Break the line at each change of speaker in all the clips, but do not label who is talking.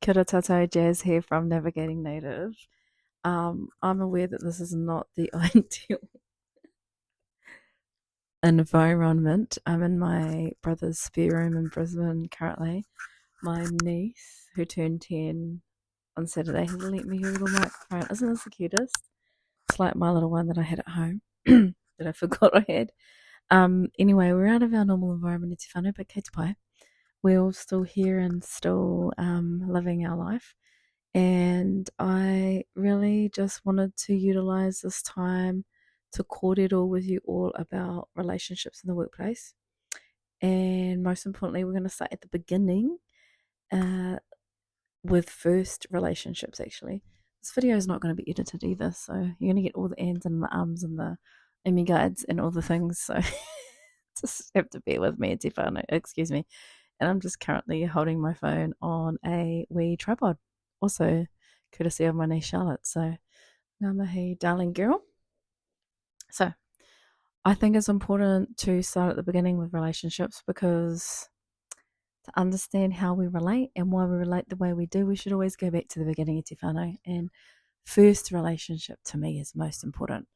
Kia ora tātou, Jazz here from Navigating Native. I'm aware that this is not the ideal environment. I'm in my brother's spare room in Brisbane currently. My niece, who turned 10 on Saturday, has lent me her little microphone. Isn't this the cutest? It's like my little one that I had at home that I forgot I had. Anyway, we're out of our normal environment, it's whānau, but kei te pai. We're all still here and still living our life. And I really just wanted to utilize this time to kōrero with you all about relationships in the workplace. And most importantly, we're going to start at the beginning uh, with first relationships, actually. This video is not going to be edited either, so you're going to get all the ands and the ums and the Emmy guides and all the things, so just have to bear with me, excuse me. And I'm just currently holding my phone on a wee tripod, also courtesy of my niece Charlotte. So, ngā mihi, darling girl. So, I think it's important to start at the beginning with relationships because to understand how we relate and why we relate the way we do, we should always go back to the beginning of te whānau. And first relationship to me is most important.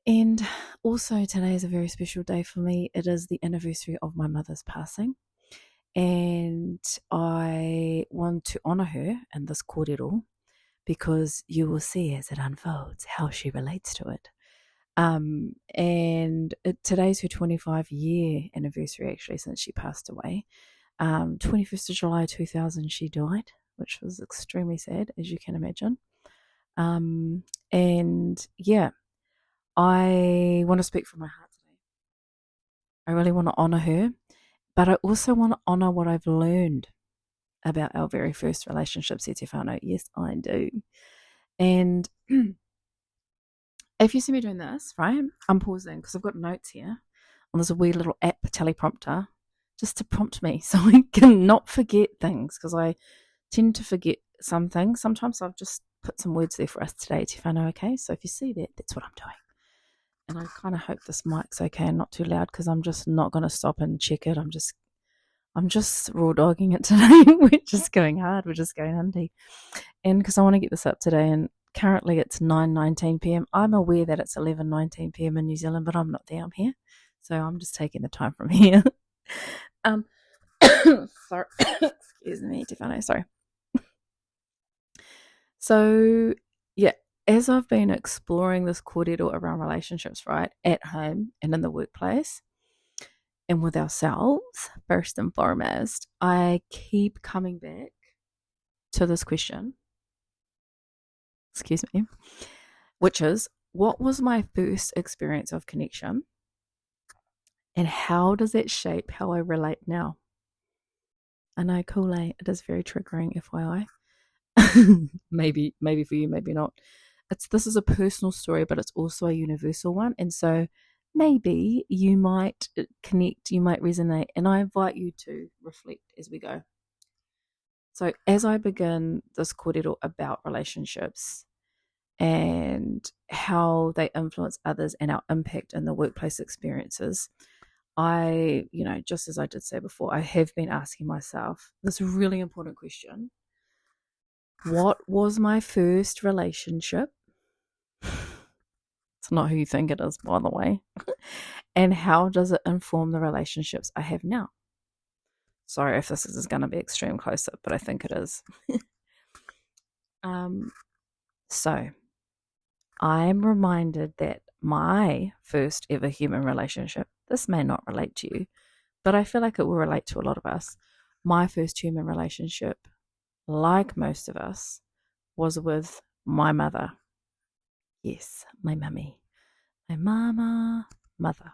And also today is a very special day for me. It is the anniversary of my mother's passing. And I want to honour her in this kōrero because you will see as it unfolds how she relates to it. Today's her 25-year anniversary, actually, since she passed away. 21st of July 2000 she died, which was extremely sad, as you can imagine. And yeah, I want to speak from my heart today. I really want to honour her, but I also want to honour what I've learned about our very first relationships, e te whānau. Yes, I do. And if you see me doing this, right, I'm pausing because I've got notes here on this wee little app teleprompter just to prompt me so I can not forget things, because I tend to forget some things. Sometimes I've just put some words there for us today, te whānau, okay? So if you see that, that's what I'm doing. And I kind of hope this mic's okay and not too loud, because I'm just not going to stop and check it. I'm just raw dogging it today. We're just going hard. We're just going hundy. And because I want to get this up today, and currently it's 9:19 p.m. I'm aware that it's 11:19 p.m. in New Zealand, but I'm not there. I'm here. So I'm just taking the time from here. Sorry. Excuse me, te whānau, sorry. So, yeah, as I've been exploring this kōrero around relationships, right, at home and in the workplace, and with ourselves, first and foremost, I keep coming back to this question, excuse me, which is, what was my first experience of connection, and how does it shape how I relate now? I know, cool, it is very triggering, FYI. maybe for you, maybe not. This is a personal story, but it's also a universal one, and so maybe you might connect, you might resonate, and I invite you to reflect as we go. So as I begin this kōrero about relationships and how they influence others and our impact in the workplace experiences, I, just as I did say before, I have been asking myself this really important question. What was my first relationship? It's not who you think it is, by the way. And how does it inform the relationships I have now? Sorry if this is going to be extreme close-up, but I think it is. So I'm reminded that my first ever human relationship, this may not relate to you, but I feel like it will relate to a lot of us. My first human relationship, like most of us, was with my mother. Yes, my mummy. My mother.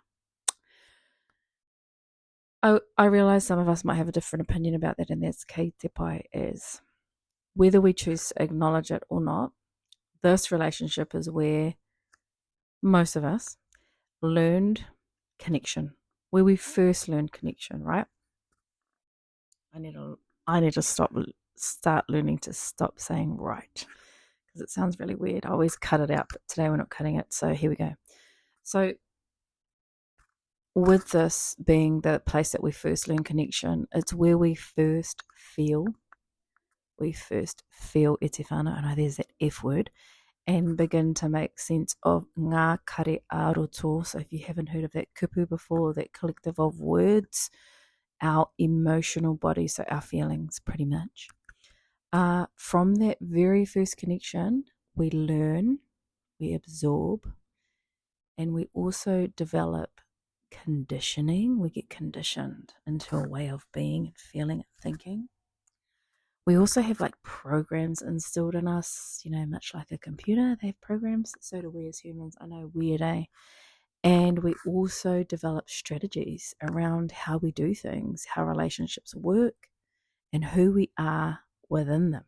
I realise some of us might have a different opinion about that, and that's kei te pai, is whether we choose to acknowledge it or not, this relationship is where most of us learned connection, where we first learned connection, right? I need to start learning to stop saying right, because it sounds really weird. I always cut it out, but today we're not cutting it, so here we go. So with this being the place that we first learn connection, it's where we first feel we first feel e te whānau, I know there's that F word, and begin to make sense of ngā kare aroto. So if you haven't heard of that kupu before, that collective of words, our emotional body, so our feelings pretty much. From that very first connection, we learn, we absorb, and we also develop conditioning. We get conditioned into a way of being and feeling and thinking. We also have like programs instilled in us, much like a computer, they have programs. So do we as humans. I know, weird, eh? And we also develop strategies around how we do things, how relationships work, and who we are within them.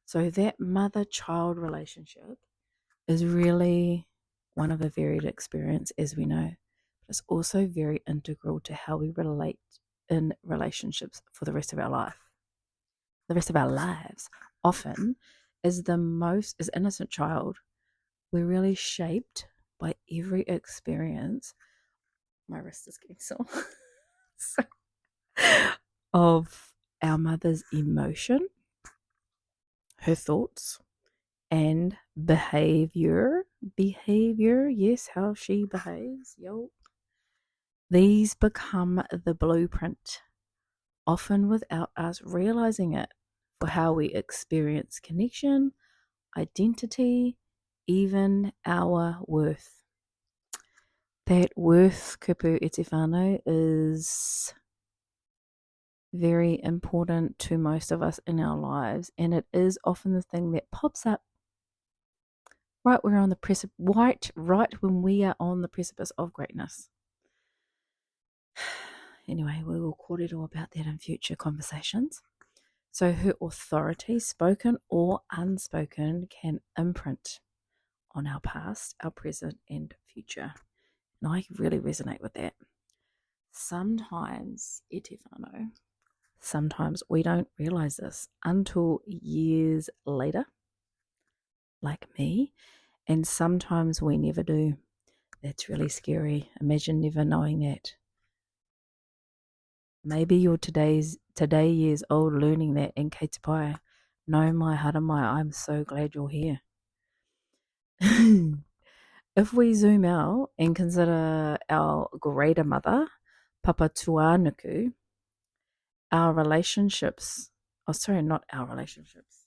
So that mother-child relationship is really one of a varied experience, as we know. But it's also very integral to how we relate in relationships for the rest of our life. The rest of our lives. Often, as innocent child, we're really shaped by every experience. My wrist is getting sore. Of our mother's emotion, her thoughts, and behavior. Yes, how she behaves. Yo. These become the blueprint, often without us realizing it, for how we experience connection, identity, even our worth. That worth, kupu e te whānau, is very important to most of us in our lives, and it is often the thing that pops up right when we're on the precipice, right when we are on the precipice of greatness. Anyway, we will kōrero about that in future conversations. So her authority, spoken or unspoken, can imprint on our past, our present, and future. And I really resonate with that. Sometimes, e te whānau, sometimes we don't realize this until years later, like me, and sometimes we never do. That's really scary. Imagine never knowing that. Maybe you're today years old learning that, and kei te pai, no mai hara mai, I'm so glad you're here. If we zoom out and consider our greater mother, Papa Tuanuku, our relationships, not our relationships,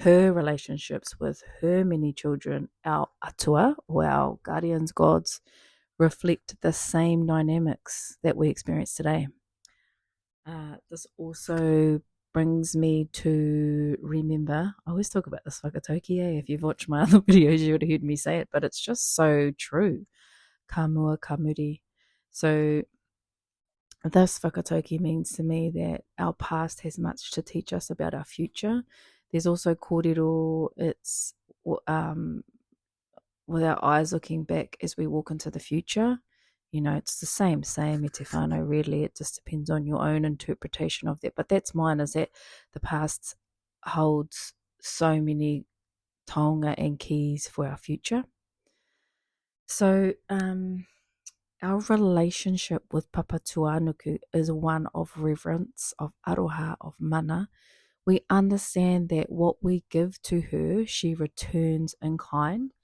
her relationships with her many children, our atua, or our guardians, gods, reflect the same dynamics that we experience today. This also brings me to remember, I always talk about this whakatauki, if you've watched my other videos you would have heard me say it, but it's just so true. Ka mua, ka muri. So this whakatauki means to me that our past has much to teach us about our future. There's also kōrero, it's with our eyes looking back as we walk into the future. It's the same e te whānau, really. It just depends on your own interpretation of that. But that's mine, is that the past holds so many taonga and keys for our future. So our relationship with Papa Tuanuku is one of reverence, of aroha, of mana. We understand that what we give to her, she returns in kind.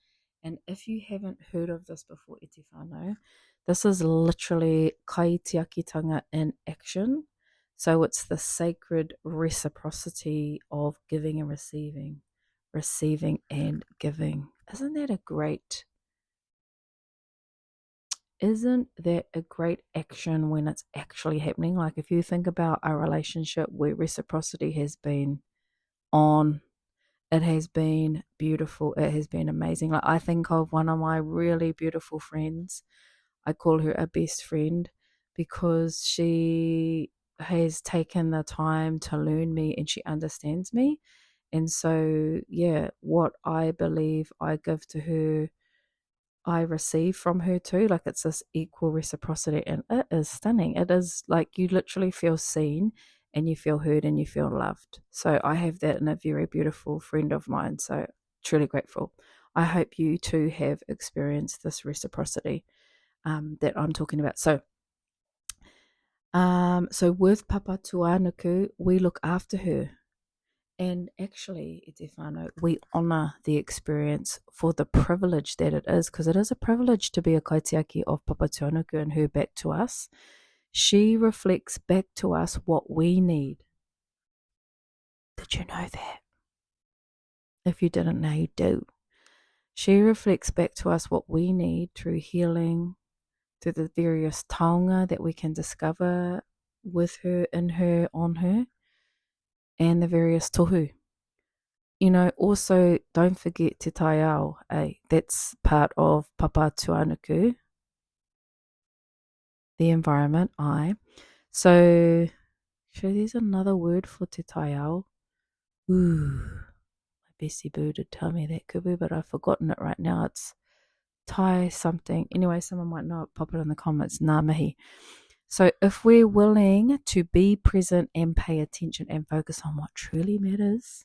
And if you haven't heard of this before, e te whānau, this is literally kaitiakitanga in action. So it's the sacred reciprocity of giving and receiving and giving. Isn't that a great action when it's actually happening? Like if you think about a relationship where reciprocity has been on, it has been beautiful. It has been amazing. Like I think of one of my really beautiful friends. I call her a best friend because she has taken the time to learn me and she understands me. And so, yeah, what I believe I give to her, I receive from her too. Like it's this equal reciprocity, and it is stunning. It is like you literally feel seen and you feel heard and you feel loved. So I have that in a very beautiful friend of mine. So truly grateful. I hope you too have experienced this reciprocity that I'm talking about. So So with Papa Tuanuku, we look after her. And actually, e te whānau, we honour the experience for the privilege that it is, because it is a privilege to be a kaitiaki of Papa Tuanuku and her back to us. She reflects back to us what we need. Did you know that? If you didn't know, you do. She reflects back to us what we need through healing, through the various taonga that we can discover with her, in her, on her, and the various tohu. Also don't forget te tai ao, that's part of Papa Tuanuku, the environment, So, there's another word for te tai ao. My Bessie Boo did tell me that could be, but I've forgotten it right now. It's tai something. Anyway, someone might know it, pop it in the comments. Ngā mihi. So if we're willing to be present and pay attention and focus on what truly matters,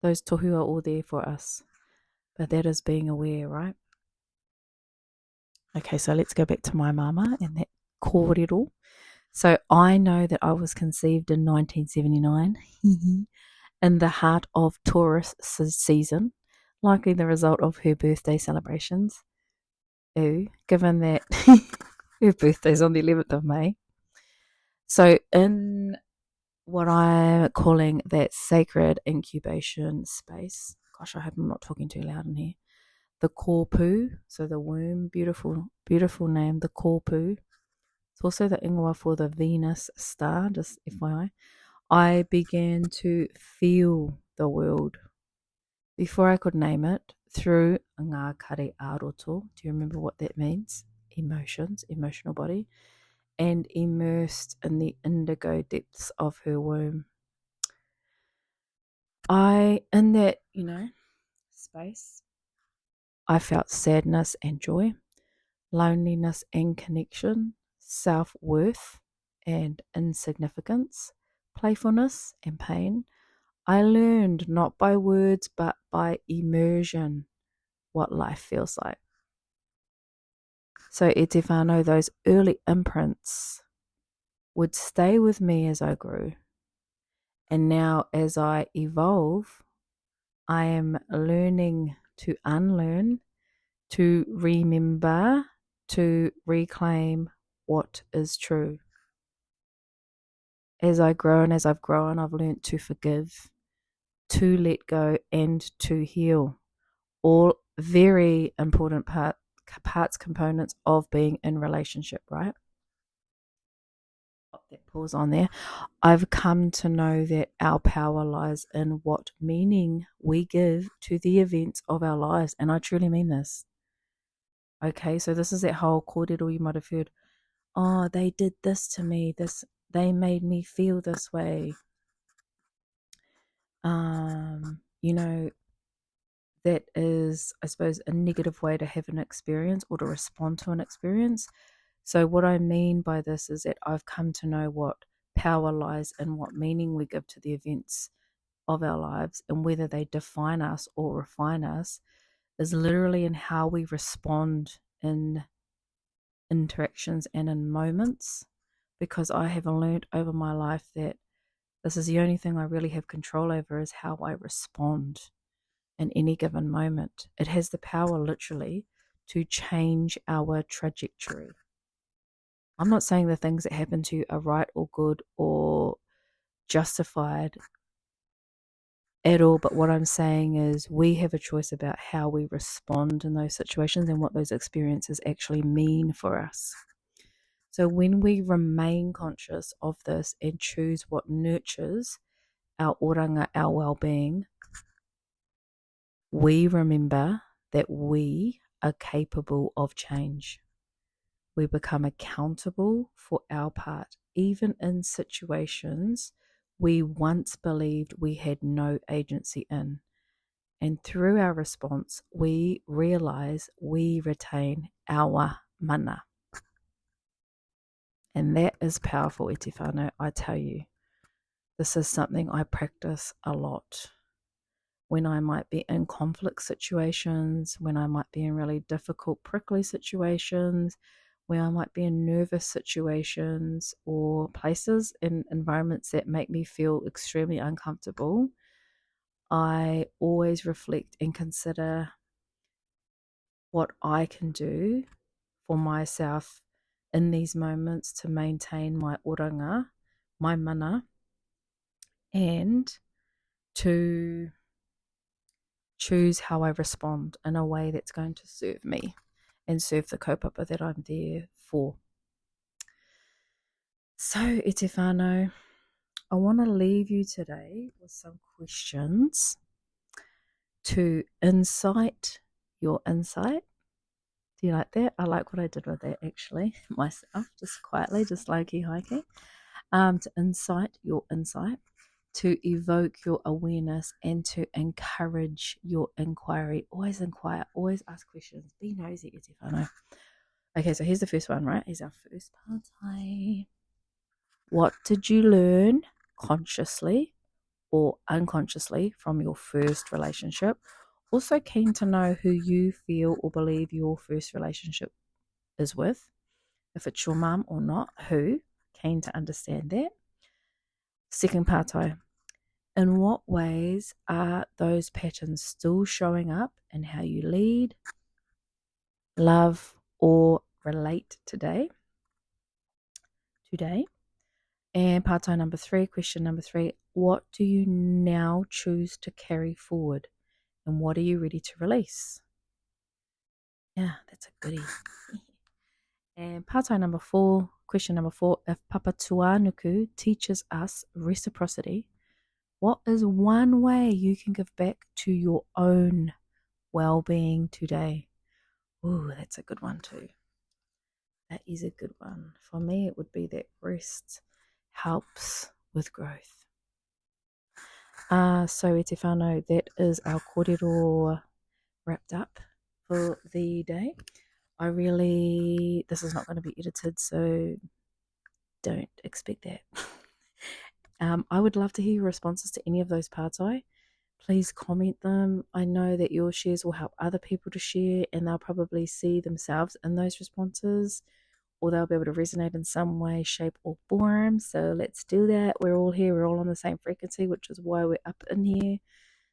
those tohu are all there for us. But that is being aware, right? Okay, so let's go back to my mama and that kōrero. So I know that I was conceived in 1979 in the heart of Taurus season, likely the result of her birthday celebrations. Given that her birthday's on the 11th of May. So in what I'm calling that sacred incubation space, gosh, I hope I'm not talking too loud in here, the kōpū, so the womb, beautiful, beautiful name, the kōpū. It's also the ingoa for the Venus star, just FYI. I began to feel the world before I could name it through ngā kare āroto. Do you remember what that means? Emotions, emotional body, and immersed in the indigo depths of her womb. In that, space, I felt sadness and joy, loneliness and connection, self-worth and insignificance, playfulness and pain. I learned not by words but by immersion what life feels like. So e te whānau, those early imprints would stay with me as I grew. And now as I evolve, I am learning to unlearn, to remember, to reclaim what is true. As I grow and as I've grown, I've learned to forgive, to let go, and to heal. All very important parts, components of being in relationship, right? That pause on there. I've come to know that our power lies in what meaning we give to the events of our lives. And I truly mean this. Okay, so this is that whole kōrero you might have heard. Oh, they did this to me. They made me feel this way. That is, I suppose, a negative way to have an experience or to respond to an experience. So what I mean by this is that I've come to know what power lies in what meaning we give to the events of our lives, and whether they define us or refine us is literally in how we respond in interactions and in moments. Because I have learned over my life that this is the only thing I really have control over, is how I respond in any given moment. It has the power literally to change our trajectory. I'm not saying the things that happen to you are right or good or justified at all, but what I'm saying is we have a choice about how we respond in those situations and what those experiences actually mean for us. So when we remain conscious of this and choose what nurtures our oranga, our well-being, we remember that we are capable of change. We become accountable for our part, even in situations we once believed we had no agency in. And through our response, we realize we retain our mana. And that is powerful, e te whānau, I tell you. This is something I practice a lot. When I might be in conflict situations, when I might be in really difficult, prickly situations, where I might be in nervous situations or places in environments that make me feel extremely uncomfortable, I always reflect and consider what I can do for myself in these moments to maintain my oranga, my mana, and to choose how I respond in a way that's going to serve me and serve the kaupapa that I'm there for. So, e te whānau, I want to leave you today with some questions to incite your insight. Do you like that? I like what I did with that actually, myself, just quietly, just low-key hiking. To incite your insight, to evoke your awareness, and to encourage your inquiry. Always inquire, always ask questions, be nosy, e te whānau. Okay, so here's the first one, right? Here's our first part. What did you learn consciously or unconsciously from your first relationship? Also keen to know who you feel or believe your first relationship is with. If it's your mum or not, who? Keen to understand that. Second part, in what ways are those patterns still showing up in how you lead, love, or relate today? And part number 3, question number 3, what do you now choose to carry forward? And what are you ready to release? Yeah, that's a goodie. And part number 4, question number 4, if Papa Tuanuku teaches us reciprocity, what is one way you can give back to your own well-being today? Ooh, that's a good one too. That is a good one. For me, it would be that rest helps with growth. So e te whānau, that is our kōrero wrapped up for the day. This is not going to be edited, so don't expect that. I would love to hear your responses to any of those parts. Please comment them. I know that your shares will help other people to share, and they'll probably see themselves in those responses, or they'll be able to resonate in some way, shape, or form. So let's do that. We're all here. We're all on the same frequency, which is why we're up in here.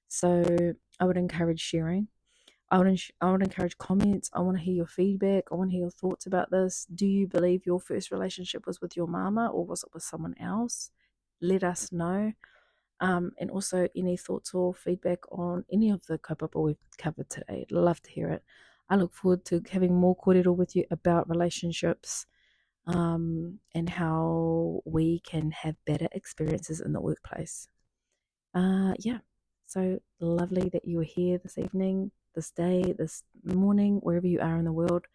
So I would encourage sharing. I would encourage comments. I want to hear your feedback. I want to hear your thoughts about this. Do you believe your first relationship was with your mama or was it with someone else? Let us know. And also any thoughts or feedback on any of the kaupapa we've covered today. I'd love to hear it. I look forward to having more kōrero with you about relationships and how we can have better experiences in the workplace. Yeah, so lovely that you were here this evening, this day, this morning, wherever you are in the world.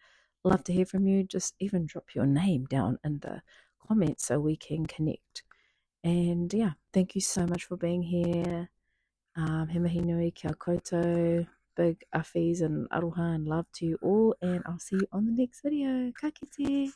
Love to hear from you. Just even drop your name down in the comments so we can connect. And yeah, thank you so much for being here. He mihi nui kia koutou. Big awhis and aroha and love to you all. And I'll see you on the next video. Ka kite.